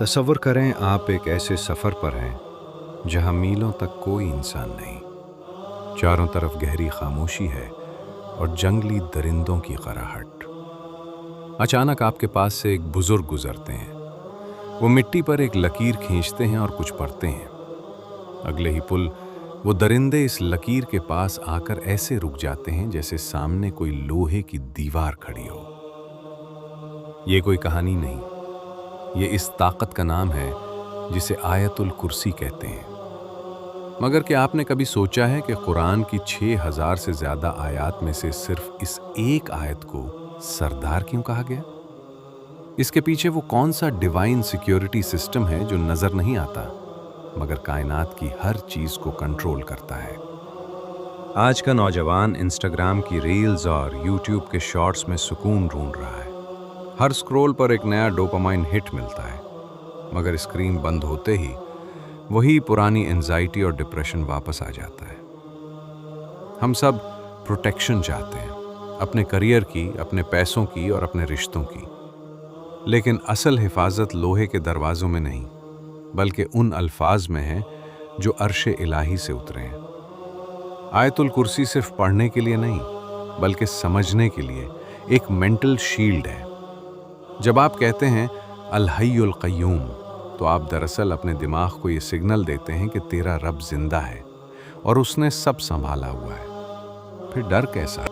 तसव्वुर करें आप एक ऐसे सफ़र पर हैं जहां मीलों तक कोई इंसान नहीं, चारों तरफ गहरी खामोशी है और जंगली दरिंदों की खराहट। अचानक आपके पास से एक बुजुर्ग गुजरते हैं। वो मिट्टी पर एक लकीर खींचते हैं और कुछ पढ़ते हैं। अगले ही पुल वो दरिंदे इस लकीर के पास आकर ऐसे रुक जाते हैं जैसे सामने कोई लोहे की दीवार खड़ी हो। ये कोई कहानी नहीं, ये इस ताकत का नाम है जिसे आयतुल कुर्सी कहते हैं। मगर क्या आपने कभी सोचा है कि कुरान की 6000 से ज्यादा आयत में से सिर्फ इस एक आयत को सरदार क्यों कहा गया? इसके पीछे वो कौन सा डिवाइन सिक्योरिटी सिस्टम है जो नजर नहीं आता मगर कायनात की हर चीज को कंट्रोल करता है। आज का नौजवान इंस्टाग्राम की रील्स और यूट्यूब के शॉर्ट्स में सुकून ढूंढ रहा है। हर स्क्रॉल पर एक नया डोपामाइन हिट मिलता है, मगर स्क्रीन बंद होते ही वही पुरानी एंजाइटी और डिप्रेशन वापस आ जाता है। हम सब प्रोटेक्शन चाहते हैं, अपने करियर की, अपने पैसों की और अपने रिश्तों की, लेकिन असल हिफाजत लोहे के दरवाजों में नहीं बल्कि उन अल्फाज में है जो अर्श इलाही से उतरे हैं। आयतुल कुर्सी सिर्फ पढ़ने के लिए नहीं बल्कि समझने के लिए एक मेंटल शील्ड है। जब आप कहते हैं अल हय्युल क़य्यूम तो आप दरअसल अपने दिमाग को ये सिग्नल देते हैं कि तेरा रब जिंदा है और उसने सब संभाला हुआ है। फिर डर कैसा?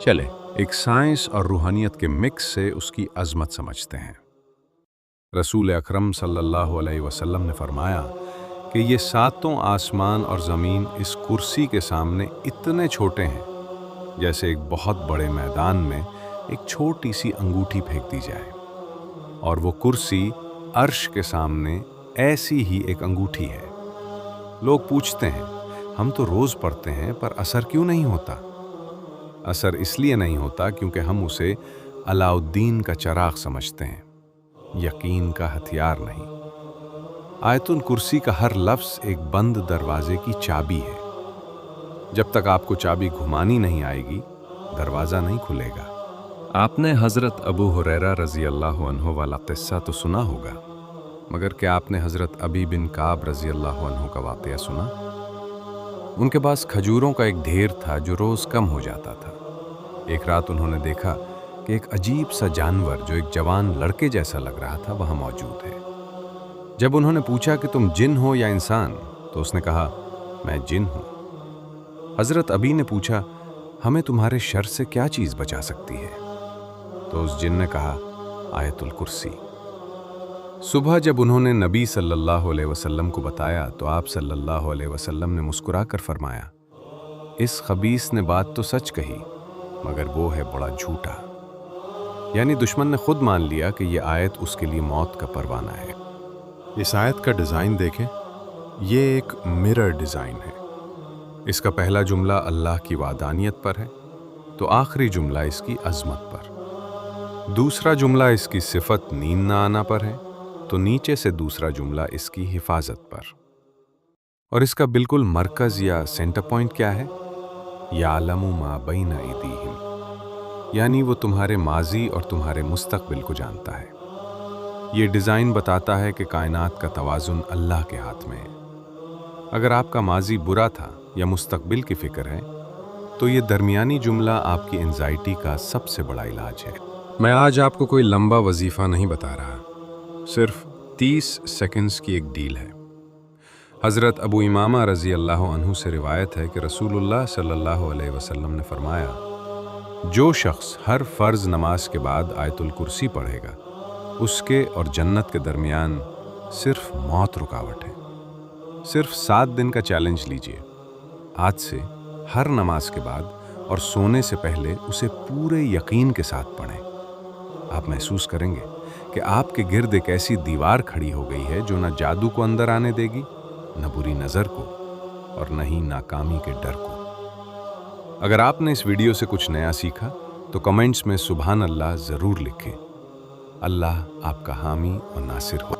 चले एक साइंस और रूहानियत के मिक्स से उसकी अजमत समझते हैं। रसूल अकरम सल्लल्लाहु अलैहि वसल्लम ने फरमाया कि ये सातों आसमान और ज़मीन इस कुर्सी के सामने इतने छोटे हैं जैसे एक बहुत बड़े मैदान में एक छोटी सी अंगूठी फेंक दी जाए, और वो कुर्सी अर्श के सामने ऐसी ही एक अंगूठी है। लोग पूछते हैं हम तो रोज़ पढ़ते हैं पर असर क्यों नहीं होता? असर इसलिए नहीं होता क्योंकि हम उसे अलाउद्दीन का चराग समझते हैं, यकीन का हथियार नहीं। आयतुल कुर्सी का हर लफ्ज़ एक बंद दरवाजे की चाबी है। जब तक आपको चाबी घुमानी नहीं आएगी दरवाज़ा नहीं खुलेगा। आपने हज़रत अबू हुरैरा रज़ी अल्लाह अन्हु वाला किस्सा तो सुना होगा, मगर क्या आपने हज़रत अबी बिन काब रज़ी अल्लाह अन्हु का वाक़या सुना? उनके पास खजूरों का एक ढेर था जो रोज़ कम हो जाता था। एक रात उन्होंने देखा कि एक अजीब सा जानवर जो एक जवान लड़के जैसा लग रहा था वहाँ मौजूद है। जब उन्होंने पूछा कि तुम जिन हो या इंसान, तो उसने कहा मैं जिन हूँ। हज़रत अबी ने पूछा हमें तुम्हारे शर से क्या चीज़ बचा सकती है? तो उस जिन ने कहा आयतुल कुर्सी। सुबह जब उन्होंने नबी सल्लल्लाहु अलैहि वसल्लम को बताया तो आप सल्लल्लाहु अलैहि वसल्लम ने मुस्कुरा कर फरमाया, इस खबीस ने बात तो सच कही मगर वो है बड़ा झूठा। यानी दुश्मन ने खुद मान लिया कि ये आयत उसके लिए मौत का परवाना है। इस आयत का डिज़ाइन देखें, ये एक मिरर डिज़ाइन है। इसका पहला जुमला अल्लाह की वादानियत पर है तो आखिरी जुमला इसकी अजमत पर। दूसरा जुमला इसकी सिफत नींद ना आना पर है तो नीचे से दूसरा जुमला इसकी हिफाजत पर। और इसका बिल्कुल मरकज़ या सेंटर पॉइंट क्या है? यालमु मा बैना ऐदीहिम, यानी वो तुम्हारे माजी और तुम्हारे मुस्तकबिल को जानता है। ये डिज़ाइन बताता है कि कायनात का तवाज़ुन अल्लाह के हाथ में है। अगर आपका माजी बुरा था या मुस्तकबिल की फ़िक्र है तो ये दरमियानी जुमला आपकी एंजाइटी का सबसे बड़ा इलाज है। मैं आज आपको कोई लंबा वजीफ़ा नहीं बता रहा, सिर्फ 30 सेकंड्स की एक डील है। हज़रत अबू इमामा रज़ी अल्लाह अन्हु से रिवायत है कि रसूलुल्लाह सल्लल्लाहु अलैहि वसल्लम ने फरमाया, जो शख्स हर फ़र्ज़ नमाज के बाद आयतुल कुर्सी पढ़ेगा उसके और जन्नत के दरमियान सिर्फ मौत रुकावट है। सिर्फ 7 दिन का चैलेंज लीजिए। आज से हर नमाज के बाद और सोने से पहले उसे पूरे यकीन के साथ पढ़ें। आप महसूस करेंगे कि आपके गिर्द एक ऐसी दीवार खड़ी हो गई है जो न जादू को अंदर आने देगी, न बुरी नज़र को, और न ही नाकामी के डर को। अगर आपने इस वीडियो से कुछ नया सीखा तो कमेंट्स में सुभान अल्लाह ज़रूर लिखें। अल्लाह आपका हामी और नासिर हो।